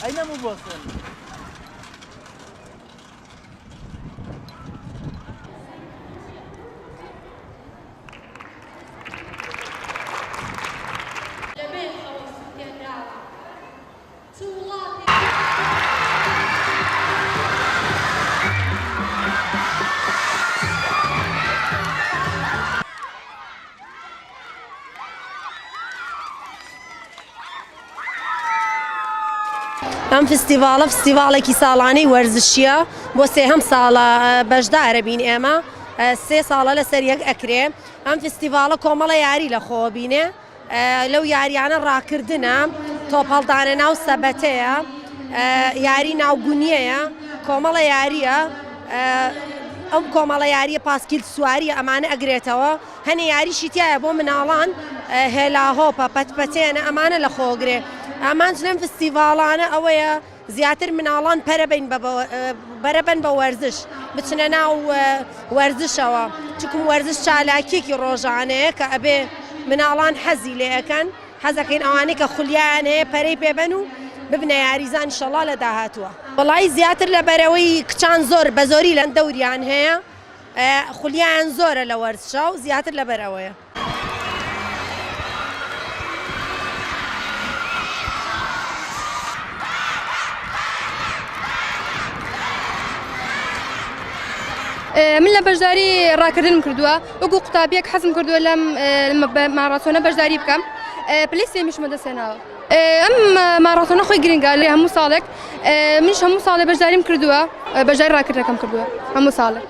أين مبوسن؟ ئەم فستیڤالێکی ساڵانەی وەرزشیە بۆ سێهەم ساڵە بەشدارە بین ئێمە 3 ساڵە لەسەر یەک ئەکرێ ئەم فستیڤالە کۆمەڵە یاری لە خۆ بینێ لەو یاریانە ڕاکردنە تۆپەڵدانە ناو سەبەتەیە یاری ناوگونیەیە کۆمەڵە یاریە ئەم کۆمەڵە یاریە پاسکیل سواریە ئەمانە ئەگرێتەوە هەنێ یاریشی تایە بۆ مناڵان هێلاهۆپە پەتپەتێنە ئەمانە لە خۆگرێ ئەمان لەم فستیڤالانە ئەوەیە زیاتر مناڵان بەرەبەن بە وەرزش بچنە ناو وەرزشەوە چکم وەرزش چالاکیێکی ڕۆژانەیە کە ئەبێ مناڵان حەزی لێ ئەەکەن حەزەکەین ئەوانەی کە خولیان هەیە پەرەی پێبەن و ببنە یاریزان ئینشەڵا لە داهاتووە وەڵی زیاتر لە بەرەوەی کچان زۆر بە زۆری لەن دەوریان هەیە خولیان زۆرە لە وەرزشە و زیاتر لە بەرەوەیە من لە بەشداری ڕاکردنم کردووە وەکو قوتابیەک حەزم کردووە لەم ماراتۆنە بەشداری بکەم پلەی سێمیشمە دەسێناوە ئەم ماراتۆنە خۆی گرنگە لێ هەموو ساڵێک منش هەموو ساڵێ بەشداریم کردووە بەشداری ڕاکردنەکەم کردووە هەموو ساڵێک